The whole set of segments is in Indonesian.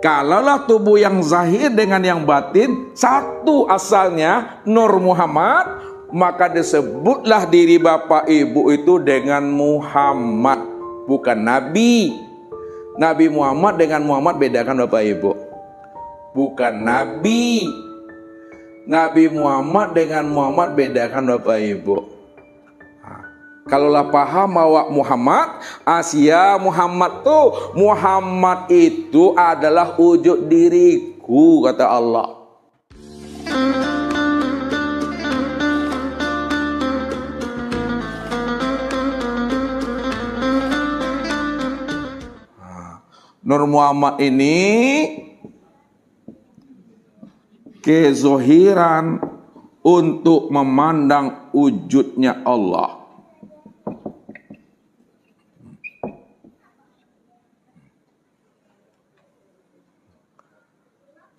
Kalaulah tubuh yang zahir dengan yang batin satu asalnya, Nur Muhammad, maka disebutlah diri bapak ibu itu dengan Muhammad, bukan Nabi. Nabi Muhammad dengan Muhammad bedakan bapak ibu, bukan Nabi. Nabi Muhammad dengan Muhammad bedakan bapak ibu. Kalaulah paham bahwa Muhammad, Asia Muhammad tuh, Muhammad itu adalah wujud diriku, kata Allah. Nur Muhammad ini kezohiran untuk memandang wujudnya Allah.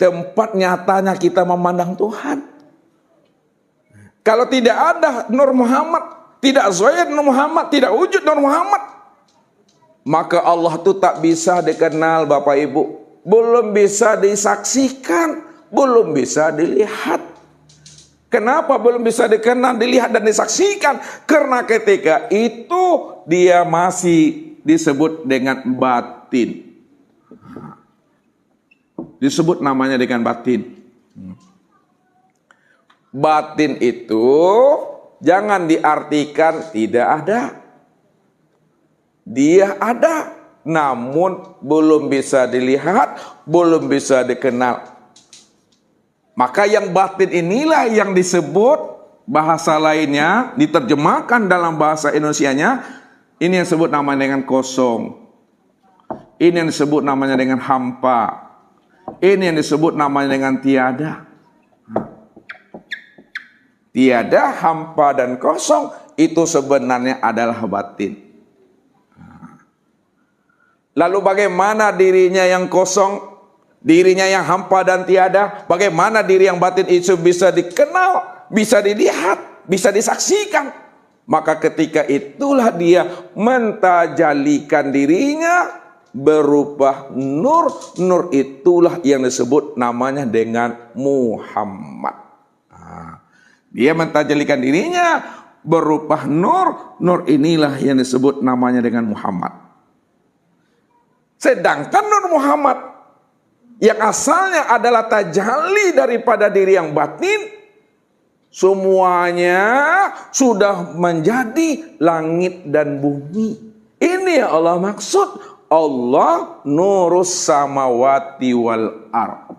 Tempat nyatanya kita memandang Tuhan. Kalau tidak ada Nur Muhammad, tidak zahir Nur Muhammad, tidak wujud Nur Muhammad, maka Allah itu tak bisa dikenal bapak ibu, belum bisa disaksikan, belum bisa dilihat. Kenapa belum bisa dikenal, dilihat dan disaksikan? Karena ketika itu dia masih disebut dengan batin. Disebut namanya dengan batin. Batin itu jangan diartikan tidak ada. Dia ada, namun belum bisa dilihat, belum bisa dikenal. Maka yang batin inilah yang disebut bahasa lainnya, diterjemahkan dalam bahasa Indonesianya, ini yang disebut namanya dengan kosong. Ini yang disebut namanya dengan hampa. Ini yang disebut namanya dengan tiada. Tiada, hampa, dan kosong itu sebenarnya adalah batin. Lalu bagaimana dirinya yang kosong, dirinya yang hampa dan tiada, bagaimana diri yang batin itu bisa dikenal, bisa dilihat, bisa disaksikan? Maka ketika itulah dia mentajalikan dirinya berupa nur. Nur itulah yang disebut namanya dengan Muhammad. Dia mentajalikan dirinya berupa nur. Nur inilah yang disebut namanya dengan Muhammad. Sedangkan Nur Muhammad yang asalnya adalah tajalli daripada diri yang batin, semuanya sudah menjadi langit dan bumi. Ini yang Allah maksud. Allah nurus samawati wal ard.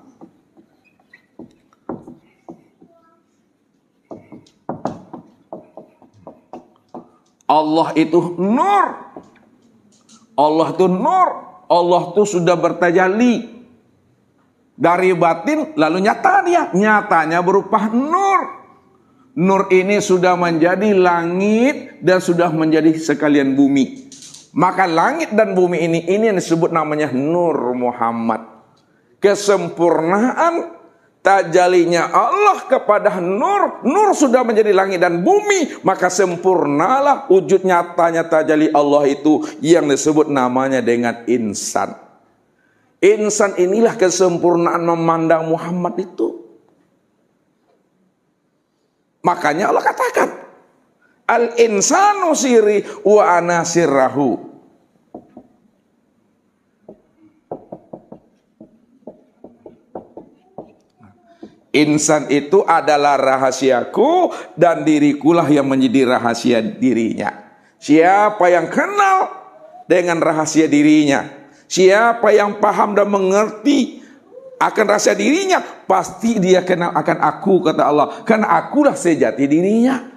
Allah itu nur. Allah itu nur. Allah itu sudah bertajalli dari batin, lalu nyata dia. Nyatanya berupa nur. Nur ini sudah menjadi langit dan sudah menjadi sekalian bumi. Maka langit dan bumi ini yang disebut namanya Nur Muhammad. Kesempurnaan tajalinya Allah kepada nur. Nur sudah menjadi langit dan bumi, maka sempurnalah wujud nyatanya tajali Allah itu yang disebut namanya dengan insan. Insan inilah kesempurnaan memandang Muhammad itu. Makanya Allah katakan, al-insanu siri wa ana sirrahu. Insan itu adalah rahasiaku dan dirikulah yang menjadi rahasia dirinya. Siapa yang kenal dengan rahasia dirinya, siapa yang paham dan mengerti akan rahasia dirinya, pasti dia kenal akan aku, kata Allah. Karena akulah sejati dirinya.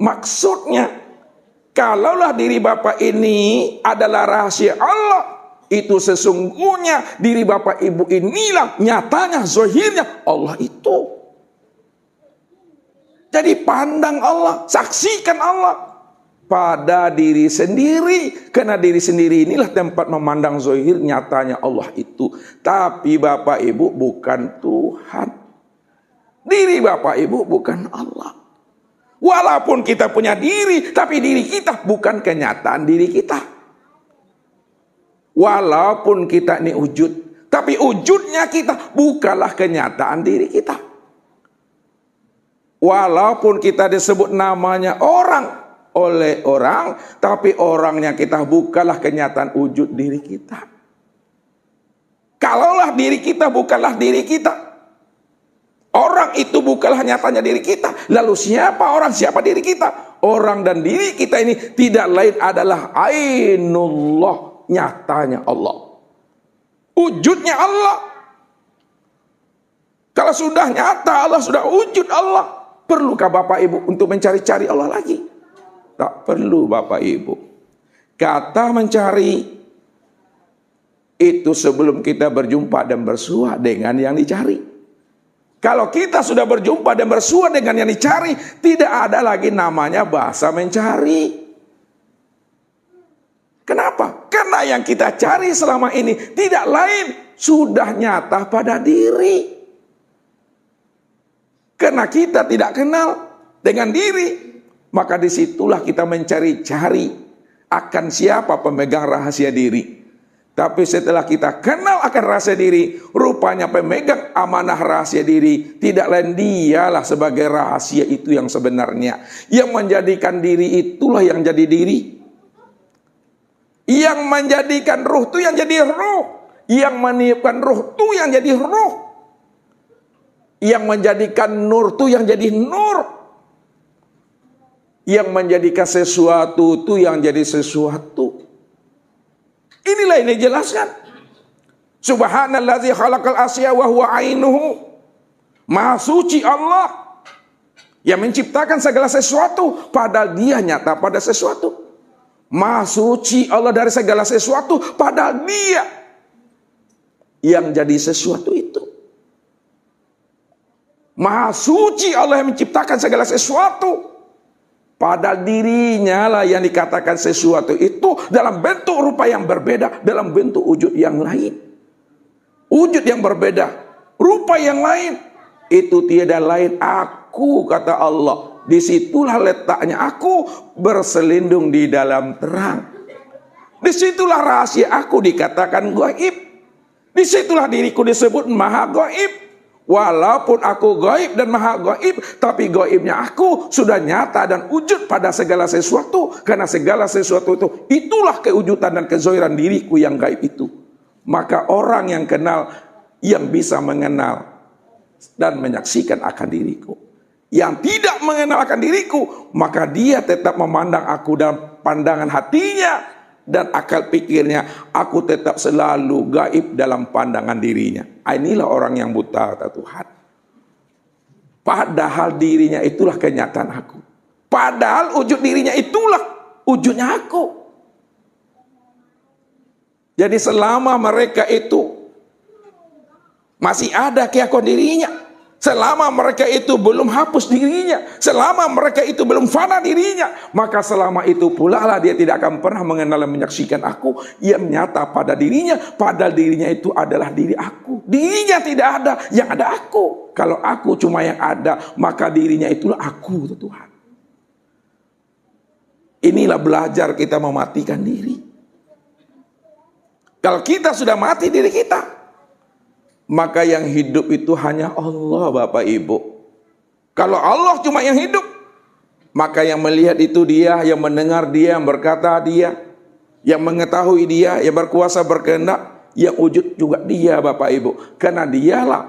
Maksudnya, kalaulah diri Bapak ini adalah rahasia Allah, itu sesungguhnya diri Bapak Ibu inilah nyatanya, zahirnya Allah itu. Jadi pandang Allah, saksikan Allah pada diri sendiri. Karena diri sendiri inilah tempat memandang zahir nyatanya Allah itu. Tapi Bapak Ibu bukan Tuhan. Diri Bapak Ibu bukan Allah. Walaupun kita punya diri, tapi diri kita bukan kenyataan diri kita. Walaupun kita ini wujud, tapi wujudnya kita bukanlah kenyataan diri kita. Walaupun kita disebut namanya orang oleh orang, tapi orangnya kita bukanlah kenyataan wujud diri kita. Kalaulah diri kita bukanlah diri kita, orang itu bukanlah nyatanya diri kita, lalu siapa orang, siapa diri kita? Orang dan diri kita ini tidak lain adalah ainullah, nyatanya Allah, wujudnya Allah. Kalau sudah nyata Allah, sudah wujud Allah, perlukah Bapak Ibu untuk mencari-cari Allah lagi? Tak perlu Bapak Ibu. Kata mencari itu sebelum kita berjumpa dan bersua dengan yang dicari. Kalau kita sudah berjumpa dan bersua dengan yang dicari, tidak ada lagi namanya bahasa mencari. Kenapa? Karena yang kita cari selama ini tidak lain, sudah nyata pada diri. Karena kita tidak kenal dengan diri, maka disitulah kita mencari-cari akan siapa pemegang rahasia diri. Tapi setelah kita kenal akan rahasia diri, rupanya pemegang amanah rahasia diri tidak lain dialah sebagai rahasia itu yang sebenarnya. Yang menjadikan diri itulah yang jadi diri. Yang menjadikan ruh itu yang jadi ruh. Yang meniupkan ruh itu yang jadi ruh. Yang menjadikan nur itu yang jadi nur. Yang menjadikan sesuatu itu yang jadi sesuatu. Inilah yang dijelaskan. Subhanallazi khalaqal asya wa huwa ainuhu. Maha suci Allah yang menciptakan segala sesuatu padahal dia nyata pada sesuatu. Maha suci Allah dari segala sesuatu padahal dia yang jadi sesuatu itu. Maha suci Allah yang menciptakan segala sesuatu padahal dirinya lah yang dikatakan sesuatu itu dalam bentuk rupa yang berbeda, dalam bentuk wujud yang lain. Wujud yang berbeda, rupa yang lain. Itu tiada lain aku, kata Allah. Disitulah letaknya aku berselindung di dalam terang. Disitulah rahasia aku dikatakan gaib. Disitulah diriku disebut maha gaib. Walaupun aku gaib dan maha gaib, tapi gaibnya aku sudah nyata dan wujud pada segala sesuatu. Karena segala sesuatu itu, itulah kewujudan dan kezohiran diriku yang gaib itu. Maka orang yang kenal, yang bisa mengenal dan menyaksikan akan diriku. Yang tidak mengenal akan diriku, maka dia tetap memandang aku dalam pandangan hatinya. Dan akal pikirnya, aku tetap selalu gaib dalam pandangan dirinya. Inilah orang yang buta, kata Tuhan. Padahal dirinya itulah kenyataan aku. Padahal wujud dirinya itulah wujudnya aku. Jadi selama mereka itu masih ada keakuan dirinya, selama mereka itu belum hapus dirinya, selama mereka itu belum fana dirinya, maka selama itu pula lah dia tidak akan pernah mengenal dan menyaksikan aku yang nyata pada dirinya, padahal dirinya itu adalah diri aku. Dirinya tidak ada, yang ada aku. Kalau aku cuma yang ada, maka dirinya itulah aku, Tuhan. Inilah belajar kita mematikan diri. Kalau kita sudah mati diri kita, maka yang hidup itu hanya Allah, Bapak Ibu. Kalau Allah cuma yang hidup, maka yang melihat itu dia, yang mendengar dia, yang berkata dia, yang mengetahui dia, yang berkuasa berkehendak, yang wujud juga dia, Bapak Ibu. Karena dialah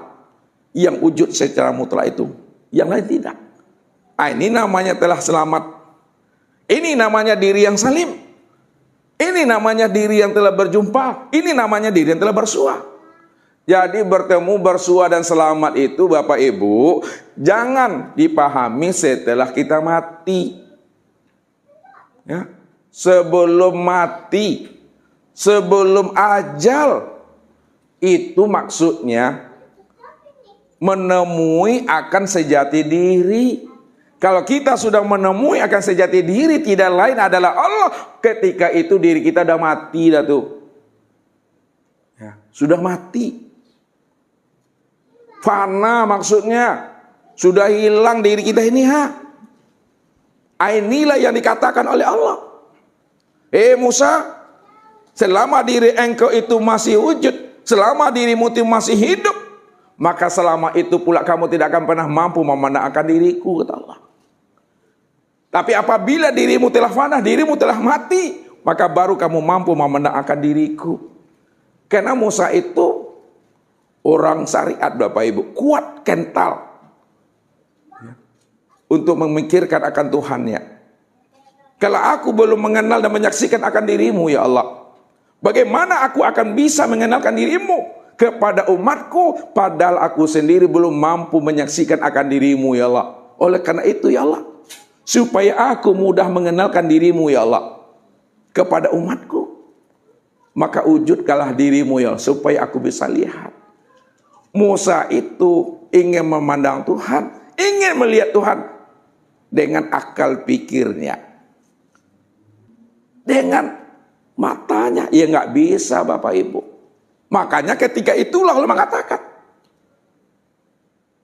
yang wujud secara mutlak itu, yang lain tidak. Ini namanya telah selamat. Ini namanya diri yang salim. Ini namanya diri yang telah berjumpa. Ini namanya diri yang telah bersua. Jadi bertemu, bersua dan selamat itu Bapak Ibu jangan dipahami setelah kita mati. Ya. Sebelum mati, sebelum ajal, itu maksudnya menemui akan sejati diri. Kalau kita sudah menemui akan sejati diri, tidak lain adalah Allah. Ketika itu diri kita sudah mati dah tuh. Ya, sudah mati. Fana maksudnya sudah hilang diri kita ini. Inilah yang dikatakan oleh Allah. Musa, Selama diri engkau itu masih wujud, selama dirimu itu masih hidup, maka selama itu pula kamu tidak akan pernah mampu memandangkan diriku, kata Allah. Tapi apabila dirimu telah fana, dirimu telah mati, maka baru kamu mampu memandangkan diriku. Karena Musa itu orang syariat, Bapak Ibu, kuat, kental untuk memikirkan akan Tuhannya. Kalau aku belum mengenal dan menyaksikan akan dirimu, ya Allah, bagaimana aku akan bisa mengenalkan dirimu kepada umatku, padahal aku sendiri belum mampu menyaksikan akan dirimu, ya Allah. Oleh karena itu, ya Allah, supaya aku mudah mengenalkan dirimu, ya Allah, kepada umatku, maka wujudkanlah dirimu, ya Allah, supaya aku bisa lihat. Musa itu ingin memandang Tuhan, ingin melihat Tuhan dengan akal pikirnya, dengan matanya. Ya nggak bisa, Bapak Ibu. Makanya ketika itulah Allah mengatakan,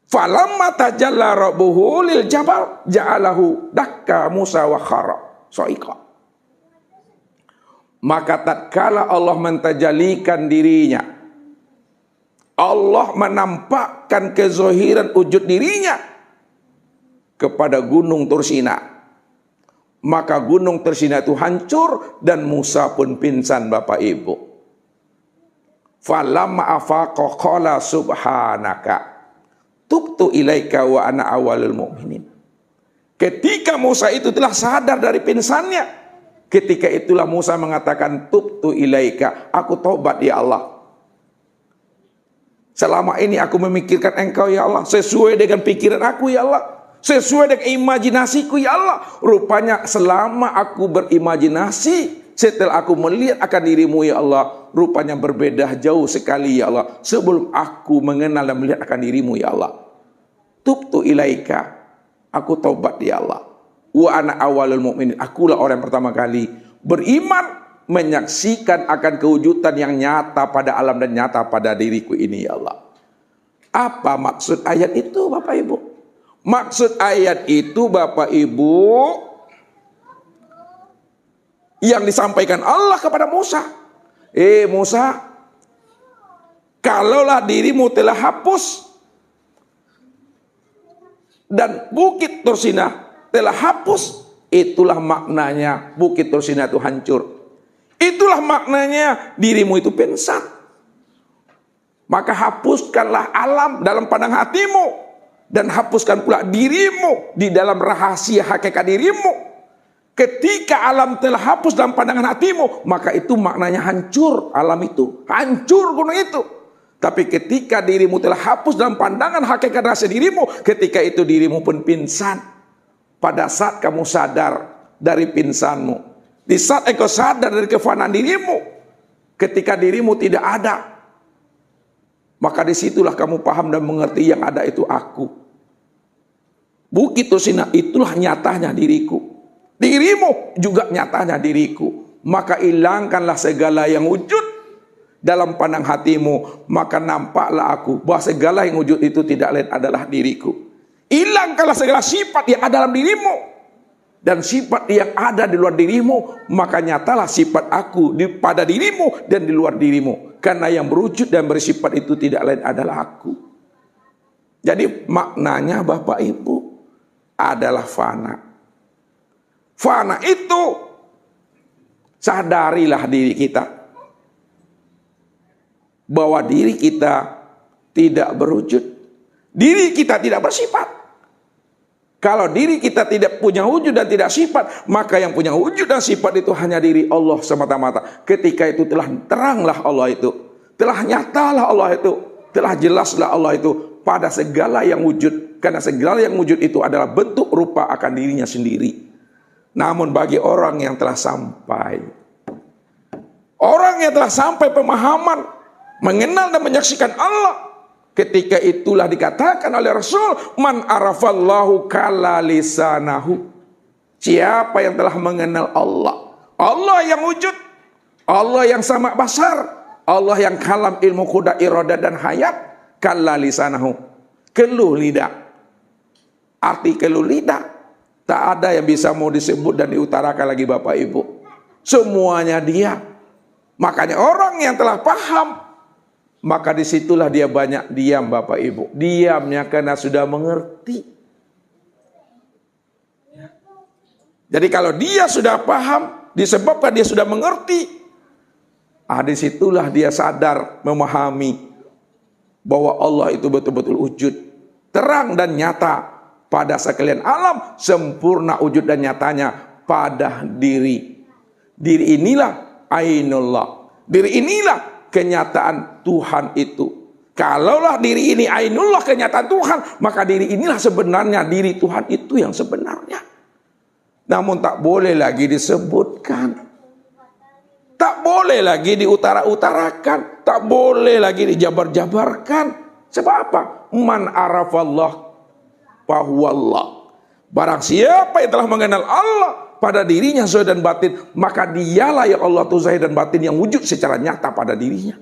falamma tajalla rabbuhu lil jabal ja'alahu dakka Musa wa khara sa'iqa. Maka tatkala Allah mentajalikan dirinya, Allah menampakkan kezohiran wujud dirinya kepada gunung Tursina, maka gunung Tursina itu hancur dan Musa pun pingsan, Bapak Ibu. Falamma afaqa qala subhanaka tubtu ilaika wa ana awalul mu'minin. Ketika Musa itu telah sadar dari pingsannya, ketika itulah Musa mengatakan, tubtu ilaika, aku tobat ya Allah. Selama ini aku memikirkan engkau ya Allah, sesuai dengan pikiran aku ya Allah, sesuai dengan imajinasiku ya Allah. Rupanya selama aku berimajinasi, setelah aku melihat akan dirimu ya Allah, rupanya berbeda jauh sekali ya Allah, sebelum aku mengenal dan melihat akan dirimu ya Allah. Tubtu ilaika, aku taubat ya Allah. Wa ana awalul mu'minin, akulah orang yang pertama kali beriman, menyaksikan akan kewujudan yang nyata pada alam dan nyata pada diriku ini ya Allah. Apa maksud ayat itu, Bapak Ibu? Maksud ayat itu, Bapak Ibu, yang disampaikan Allah kepada Musa. Musa, kalaulah dirimu telah hapus dan bukit Tursina telah hapus, itulah maknanya bukit Tursina itu hancur. Itulah maknanya dirimu itu pingsan. Maka hapuskanlah alam dalam pandang hatimu, dan hapuskan pula dirimu di dalam rahasia hakikat dirimu. Ketika alam telah hapus dalam pandangan hatimu, maka itu maknanya hancur alam itu, hancur gunung itu. Tapi ketika dirimu telah hapus dalam pandangan hakikat rahasia dirimu, ketika itu dirimu pun pingsan. Pada saat kamu sadar dari pingsanmu, di saat engkau sadar dari kefanaan dirimu, ketika dirimu tidak ada, maka disitulah kamu paham dan mengerti yang ada itu aku. Bukit Tursina itulah nyatanya diriku. Dirimu juga nyatanya diriku. Maka hilangkanlah segala yang wujud dalam pandang hatimu, maka nampaklah aku, bahwa segala yang wujud itu tidak lain adalah diriku. Hilangkanlah segala sifat yang ada dalam dirimu dan sifat yang ada di luar dirimu, maka nyatalah sifat aku pada dirimu dan di luar dirimu. Karena yang berwujud dan bersifat itu tidak lain adalah aku. Jadi maknanya, Bapak Ibu, adalah fana. Fana itu, sadarilah diri kita bahwa diri kita tidak berwujud, diri kita tidak bersifat. Kalau diri kita tidak punya wujud dan tidak sifat, maka yang punya wujud dan sifat itu hanya diri Allah semata-mata. Ketika itu telah teranglah Allah itu, telah nyatalah Allah itu, telah jelaslah Allah itu pada segala yang wujud. Karena segala yang wujud itu adalah bentuk rupa akan dirinya sendiri. Namun bagi orang yang telah sampai, orang yang telah sampai pemahaman, mengenal dan menyaksikan Allah, ketika itulah dikatakan oleh Rasul, man arafallahu kala lisanahu. Siapa yang telah mengenal Allah, Allah yang wujud, Allah yang sama basar, Allah yang kalam, ilmu, kuda, iroda dan hayat, kala lisanahu, keluh lidah. Arti keluh lidah, tak ada yang bisa mau disebut dan diutarakan lagi, Bapak Ibu. Semuanya dia. Makanya orang yang telah paham, maka disitulah dia banyak diam Bapak Ibu. Diamnya karena sudah mengerti. Jadi kalau dia sudah paham, disebabkan dia sudah mengerti, disitulah dia sadar, memahami bahwa Allah itu betul-betul wujud, terang dan nyata pada sekalian alam, sempurna wujud dan nyatanya pada diri. Diri inilah ainullah. Diri inilah kenyataan Tuhan itu. Kalaulah diri ini ainullah, kenyataan Tuhan, maka diri inilah sebenarnya diri Tuhan itu yang sebenarnya. Namun tak boleh lagi disebutkan, tak boleh lagi diutara-utarakan, tak boleh lagi dijabar-jabarkan. Sebab apa? Man arafallah fahuwallah. Barang siapa yang telah mengenal Allah pada dirinya zahir dan batin, maka dialah yang Allah itu zahir dan batin yang wujud secara nyata pada dirinya.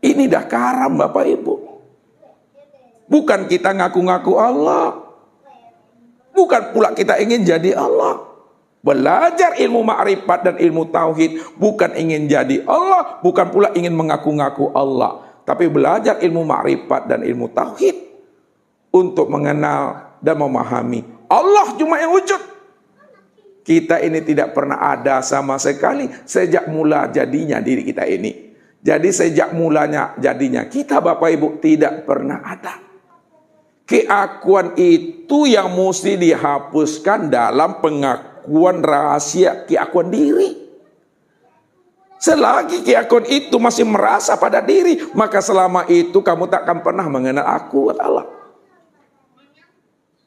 Ini dah karam Bapak Ibu. Bukan kita ngaku-ngaku Allah, bukan pula kita ingin jadi Allah. Belajar ilmu ma'rifat dan ilmu tauhid bukan ingin jadi Allah, bukan pula ingin mengaku-ngaku Allah, tapi belajar ilmu ma'rifat dan ilmu tauhid untuk mengenal dan memahami Allah cuma yang wujud. Kita ini tidak pernah ada sama sekali sejak mula jadinya diri kita ini. Jadi sejak mulanya jadinya kita Bapak Ibu tidak pernah ada. Keakuan itu yang mesti dihapuskan dalam pengakuan rahasia keakuan diri. Selagi keakuan itu masih merasa pada diri, maka selama itu kamu tak akan pernah mengenal aku, kata Allah.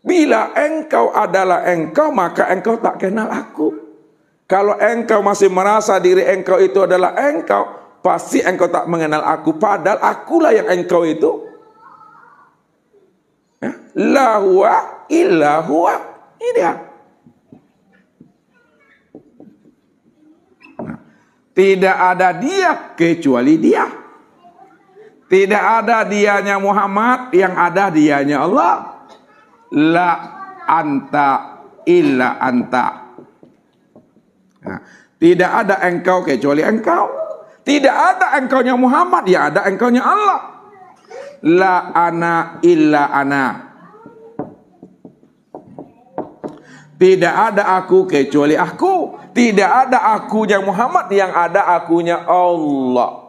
Bila engkau adalah engkau, maka engkau tak kenal aku. Kalau engkau masih merasa diri engkau itu adalah engkau, pasti engkau tak mengenal aku. Padahal akulah yang engkau itu. La huwa illa huwa. Ini dia. Tidak ada dia kecuali dia. Tidak ada dianya Muhammad, yang ada dianya Allah. La anta illa anta. Tidak ada engkau kecuali engkau. Tidak ada engkaunya Muhammad, ya ada engkaunya Allah. La ana illa ana. Tidak ada aku kecuali aku. Tidak ada akunya Muhammad, yang ada akunya Allah.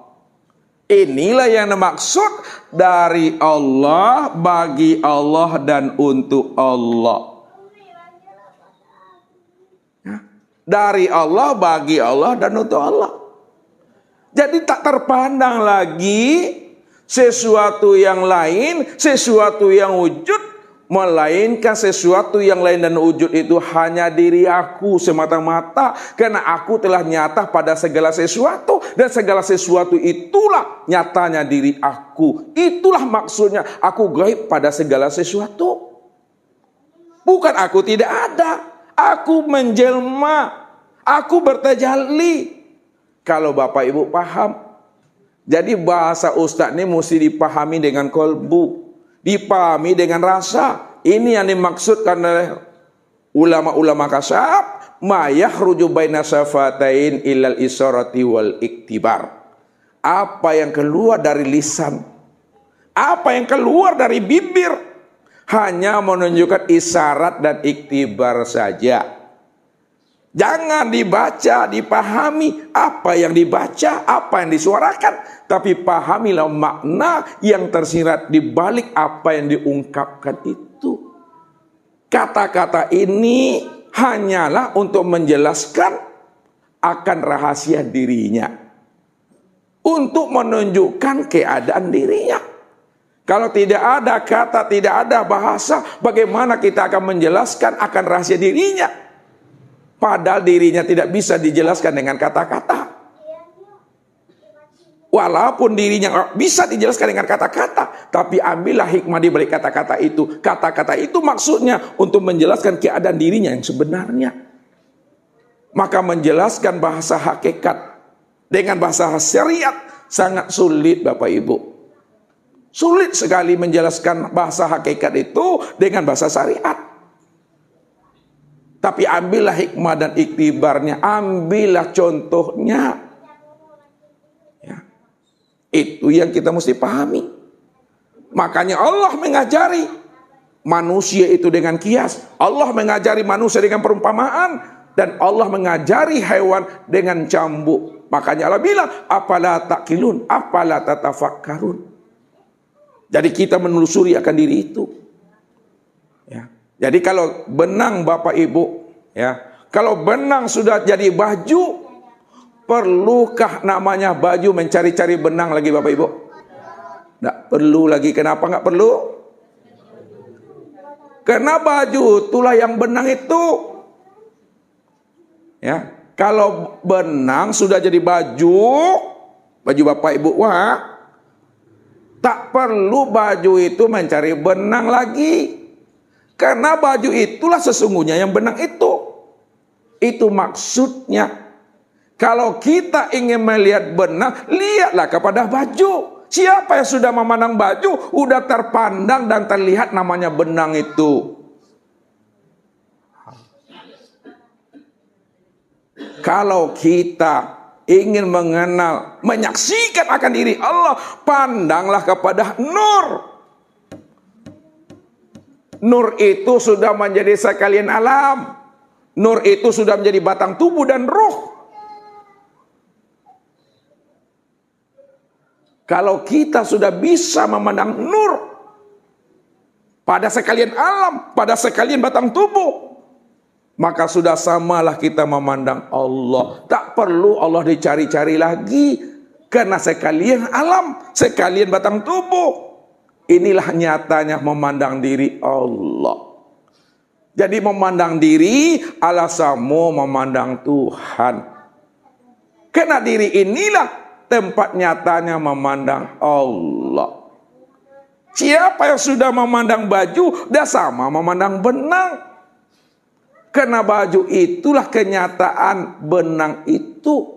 Inilah yang dimaksud dari Allah, bagi Allah, dan untuk Allah. Dari Allah, bagi Allah, dan untuk Allah. Jadi tak terpandang lagi sesuatu yang lain, sesuatu yang wujud, melainkan sesuatu yang lain dan wujud itu hanya diri aku semata-mata. Karena aku telah nyata pada segala sesuatu, dan segala sesuatu itulah nyatanya diri aku. Itulah maksudnya aku gaib pada segala sesuatu. Bukan aku tidak ada, aku menjelma, aku bertajalli. Kalau Bapak Ibu paham, jadi bahasa Ustadz ini mesti dipahami dengan kolbu, dipahami dengan rasa. Ini yang dimaksudkan oleh ulama-ulama kasyaf, ma yakhruju baina safatain illal isarati wal iktibar. Apa yang keluar dari lisan, apa yang keluar dari bibir, hanya menunjukkan isyarat dan iktibar saja. Jangan dibaca, dipahami apa yang dibaca, apa yang disuarakan, tapi pahamilah makna yang tersirat di balik apa yang diungkapkan itu. Kata-kata ini hanyalah untuk menjelaskan akan rahasia dirinya, untuk menunjukkan keadaan dirinya. Kalau tidak ada kata, tidak ada bahasa, bagaimana kita akan menjelaskan akan rahasia dirinya? Padahal dirinya tidak bisa dijelaskan dengan kata-kata. Walaupun dirinya bisa dijelaskan dengan kata-kata, tapi ambillah hikmah di balik kata-kata itu. Kata-kata itu maksudnya untuk menjelaskan keadaan dirinya yang sebenarnya. Maka menjelaskan bahasa hakikat dengan bahasa syariat sangat sulit Bapak Ibu. Sulit sekali menjelaskan bahasa hakikat itu dengan bahasa syariat. Tapi ambillah hikmah dan iktibarnya, ambillah contohnya. Itu yang kita mesti pahami. Makanya Allah mengajari manusia itu dengan kias. Allah mengajari manusia dengan perumpamaan. Dan Allah mengajari hewan dengan cambuk. Makanya Allah bilang, apalah ta'qilun, apalah tatafakkarun. Jadi kita menelusuri akan diri itu. Ya. Jadi kalau benang Bapak Ibu, ya, kalau benang sudah jadi baju, perlukah namanya baju mencari-cari benang lagi Bapak Ibu? Tidak perlu lagi. Kenapa nggak perlu? Karena baju itulah yang benang itu. Ya, kalau benang sudah jadi baju Bapak Ibu, wah, tak perlu baju itu mencari benang lagi. Karena baju itulah sesungguhnya yang benang itu. Itu maksudnya. Kalau kita ingin melihat benang, lihatlah kepada baju. Siapa yang sudah memandang baju, udah terpandang dan terlihat namanya benang itu. Kalau kita ingin mengenal, menyaksikan akan diri Allah, pandanglah kepada nur. Nur itu sudah menjadi sekalian alam. Nur itu sudah menjadi batang tubuh dan ruh. Kalau kita sudah bisa memandang nur pada sekalian alam, pada sekalian batang tubuh, maka sudah samalah kita memandang Allah. Tak perlu Allah dicari-cari lagi. Karena sekalian alam, sekalian batang tubuh. Inilah nyatanya memandang diri Allah. Jadi memandang diri alasamu memandang Tuhan. Karena diri inilah tempat nyatanya memandang Allah. Siapa yang sudah memandang baju, dah sama memandang benang. Karena baju itulah kenyataan benang itu.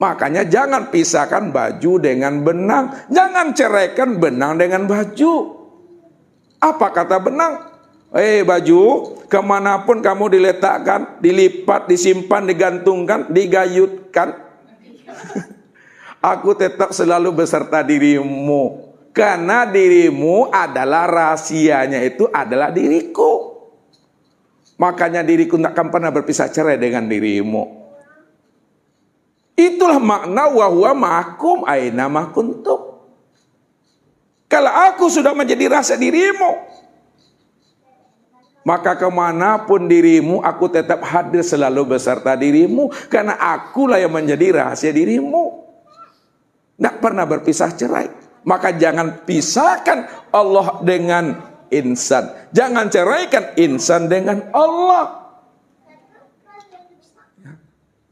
Makanya jangan pisahkan baju dengan benang. Jangan ceraikan benang dengan baju. Apa kata benang? Baju, kemanapun kamu diletakkan, dilipat, disimpan, digantungkan, digayutkan, aku tetap selalu beserta dirimu. Karena dirimu adalah rahasianya, itu adalah diriku. Makanya diriku tak akan pernah berpisah cerai dengan dirimu. Itulah makna wa huwa ma'akum aina ma kuntum. Kalau aku sudah menjadi rahasia dirimu, maka kemanapun dirimu, aku tetap hadir selalu beserta dirimu. Karena akulah yang menjadi rahasia dirimu. Tidak pernah berpisah cerai. Maka jangan pisahkan Allah dengan insan. Jangan ceraikan insan dengan Allah.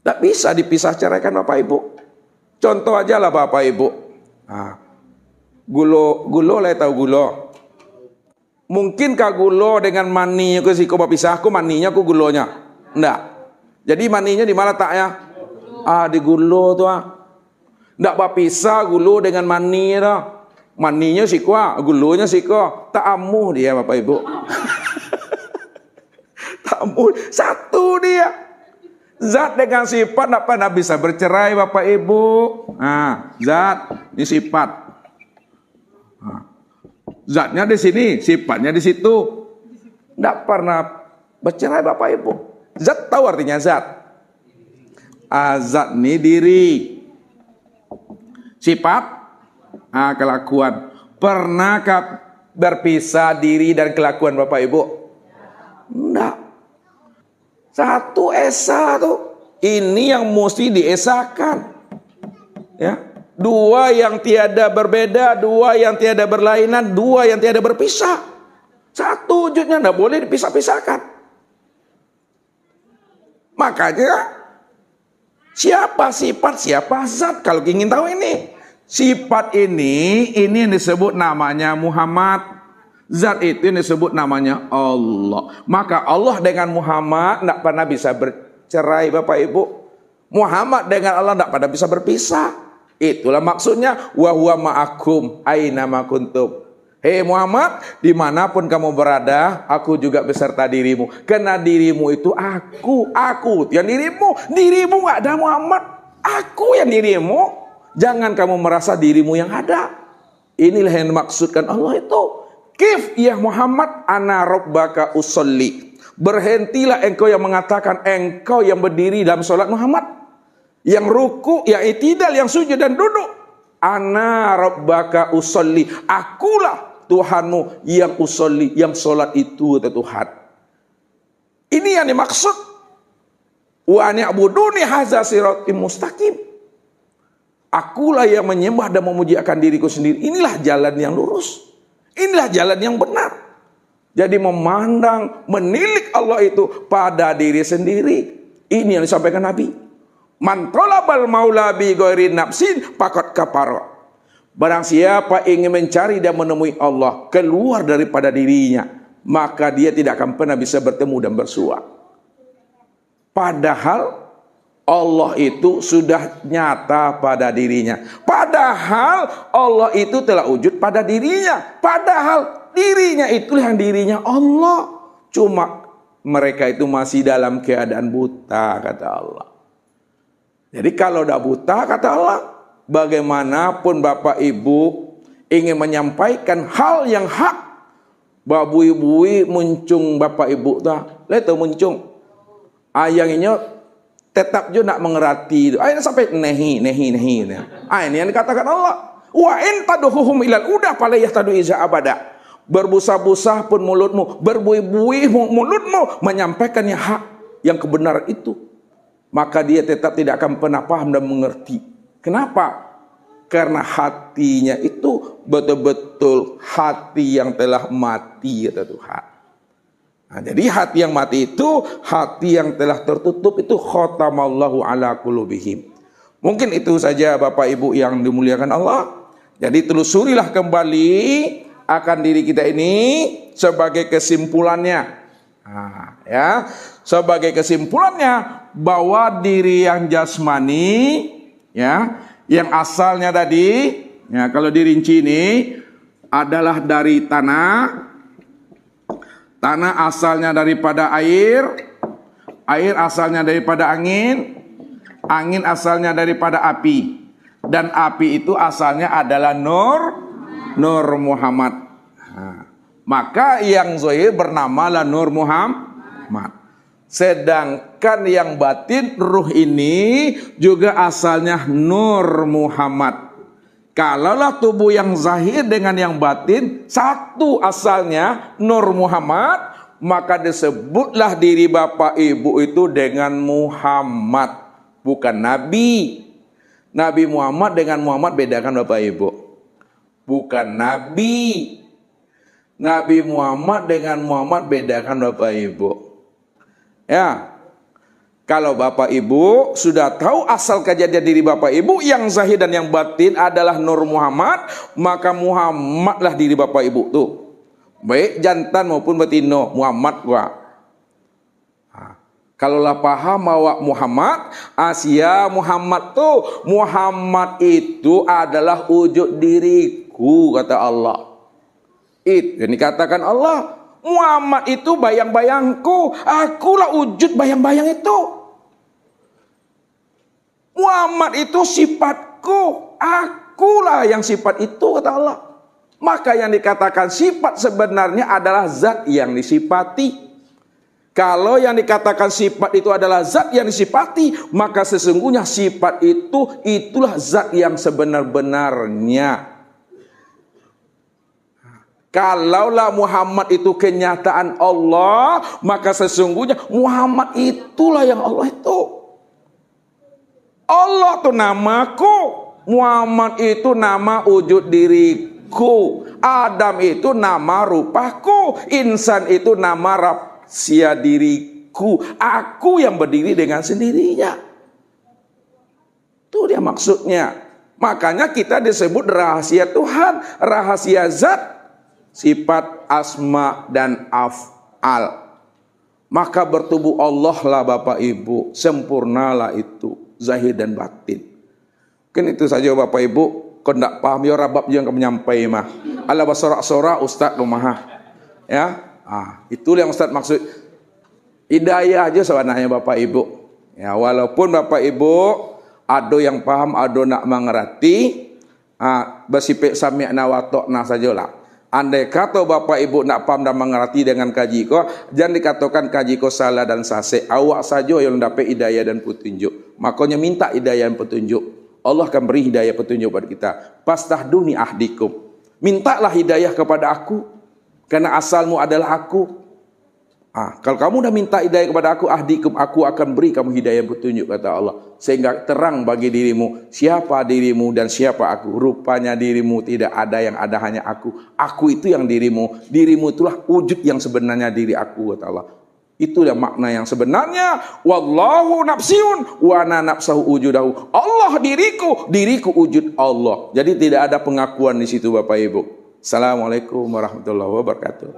Tidak bisa dipisah ceraikan Bapak Ibu. Contoh aja lah Bapak Ibu. Gulo lah tahu gulo. Mungkinkah gulo dengan maninya ke siko pisah aku maninya aku gulonya? Enggak. Jadi maninya di mana tak ya? Di gulo tuh. Enggak berpisah gulo dengan mani dah. Maninya siko, gulonya siko. Tak amuh dia Bapak Ibu. Tak amuh. Satu dia. Zat dengan sifat tidak pernah bisa bercerai Bapak Ibu. Zat, ini sifat. Zatnya di sini, sifatnya di situ. Tidak pernah bercerai Bapak Ibu. Zat tahu artinya zat. Zat ini diri. Sifat, kelakuan. Pernahkah berpisah diri dan kelakuan Bapak Ibu? Tidak. Satu esa tuh. Ini yang mesti diesakan. Ya. Dua yang tiada berbeda, dua yang tiada berlainan, dua yang tiada berpisah. Satu wujudnya tidak boleh dipisah-pisahkan. Makanya siapa sifat, siapa zat? Kalau ingin tahu ini. Sifat ini yang disebut namanya Muhammad. Zat itu yang disebut namanya Allah. Maka Allah dengan Muhammad tidak pernah bisa bercerai Bapak Ibu. Muhammad dengan Allah tidak pernah bisa berpisah. Itulah maksudnya wa huwa ma'akum aina ma kuntum. Hei Muhammad, dimanapun kamu berada, aku juga beserta dirimu. Karena dirimu itu aku yang dirimu. Dirimu nggak ada Muhammad, aku yang dirimu. Jangan kamu merasa dirimu yang ada. Inilah yang dimaksudkan Allah itu. Kif ya Muhammad ana rabbaka usolli. Berhentilah engkau yang mengatakan engkau yang berdiri dalam sholat Muhammad. Yang ruku, yang i'tidal, yang sujud dan duduk. Ana rabbaka usolli. Akulah Tuhanmu yang usolli, yang sholat itu kata Tuhan. Ini yang dimaksud. Wa ni'buduni hadza siratim mustaqim. Akulah yang menyembah dan memuji-akan diriku sendiri. Inilah jalan yang lurus. Inilah jalan yang benar. Jadi memandang, menilik Allah itu pada diri sendiri. Ini yang disampaikan Nabi. Man talabal maula bi ghairi nafsin faqad kafara. Barang siapa ingin mencari dan menemui Allah keluar daripada dirinya, maka dia tidak akan pernah bisa bertemu dan bersua. Padahal Allah itu sudah nyata pada dirinya. Padahal Allah itu telah wujud pada dirinya. Padahal dirinya itulah yang dirinya Allah. Cuma mereka itu masih dalam keadaan buta, kata Allah. Jadi kalau udah buta, kata Allah, bagaimanapun Bapak Ibu ingin menyampaikan hal yang hak, babui-bui muncung Bapak Ibu dah, leto muncung. Ayangnya tetap juga nak mengerti. Ayat sampai nehi. Ini yang dikatakan Allah. Wa in taduhum ilal udah fala yahtadu iza abada. Berbusa-busa pun mulutmu, berbui-bui mulutmu menyampaikan yang hak, yang kebenaran itu, maka dia tetap tidak akan pernah paham dan mengerti. Kenapa? Karena hatinya itu betul-betul hati yang telah mati, kata Tuhan. Nah, jadi hati yang mati itu hati yang telah tertutup, itu khatamallahu ala qulubihim. Mungkin itu saja Bapak Ibu yang dimuliakan Allah. Jadi telusurilah kembali akan diri kita ini sebagai kesimpulannya. Nah, ya, sebagai kesimpulannya bahwa diri yang jasmani, ya, yang asalnya tadi, ya, kalau dirinci ini adalah dari tanah. Tanah asalnya daripada air, air asalnya daripada angin, angin asalnya daripada api, dan api itu asalnya adalah Nur Muhammad. Nah, maka yang zahir bernamalah Nur Muhammad. Sedangkan yang batin ruh ini juga asalnya Nur Muhammad. Kalaulah tubuh yang zahir dengan yang batin satu asalnya Nur Muhammad, maka disebutlah diri Bapak Ibu itu dengan Muhammad, bukan Nabi. Nabi Muhammad dengan Muhammad bedakan Bapak Ibu. Bukan Nabi. Nabi Muhammad dengan Muhammad bedakan Bapak Ibu. Ya. Kalau Bapak Ibu sudah tahu asal kejadian diri Bapak Ibu yang zahir dan yang batin adalah Nur Muhammad, maka Muhammadlah diri Bapak Ibu tuh. Baik jantan maupun betina, Muhammad gua. Kalaulah paham bahwa Muhammad, Asia Muhammad tuh, Muhammad itu adalah wujud diriku, kata Allah. Itu yang dikatakan Allah. Muhammad itu bayang-bayangku, akulah wujud bayang-bayang itu. Muhammad itu sifatku, akulah yang sifat itu, kata Allah. Maka yang dikatakan sifat sebenarnya adalah zat yang disifati. Kalau yang dikatakan sifat itu adalah zat yang disifati, maka sesungguhnya sifat itu itulah zat yang sebenar-benarnya. Kalaulah Muhammad itu kenyataan Allah, maka sesungguhnya Muhammad itulah yang Allah itu. Allah itu namaku, Muhammad itu nama wujud diriku, Adam itu nama rupaku, insan itu nama rahasia diriku, aku yang berdiri dengan sendirinya. Itu dia maksudnya. Makanya kita disebut rahasia Tuhan, rahasia zat, sifat, asma, dan af'al. Maka bertubuh Allah lah Bapak Ibu, sempurnalah itu, zahir dan batin. Mungkin itu saja Bapak Ibu, kau tidak paham ya rabab yang kau menyampai mah. Ala basora-sora Ustaz rumah. Ya, itu yang Ustaz maksud. Hidayah aja sebenarnya Bapak Ibu. Ya, walaupun Bapak Ibu Ado yang paham, ado nak mengerti, bersifat sami'na wa ta'na sajalah. Andai kata bapak ibu nak paham dan mengerti dengan kaji ko, jangan dikatakan kaji ko salah dan sasih. Awak saja yang dapat hidayah dan petunjuk. Makanya minta hidayah dan petunjuk. Allah akan beri hidayah petunjuk kepada kita. Fastahduni ahdikum. Mintalah hidayah kepada aku, karena asalmu adalah aku. Kalau kamu dah minta hidayah kepada aku, ahdikum, aku akan beri kamu hidayah petunjuk, kata Allah. Sehingga terang bagi dirimu siapa dirimu dan siapa aku. Rupanya dirimu tidak ada, yang ada hanya aku. Aku itu yang dirimu. Dirimu itulah wujud yang sebenarnya diri aku, kata Allah. Itulah makna yang sebenarnya. Wallahu nafsiun wa ana nafsahu wujudahu. Allah diriku, diriku wujud Allah. Jadi tidak ada pengakuan di situ Bapak Ibu. Assalamualaikum warahmatullahi wabarakatuh.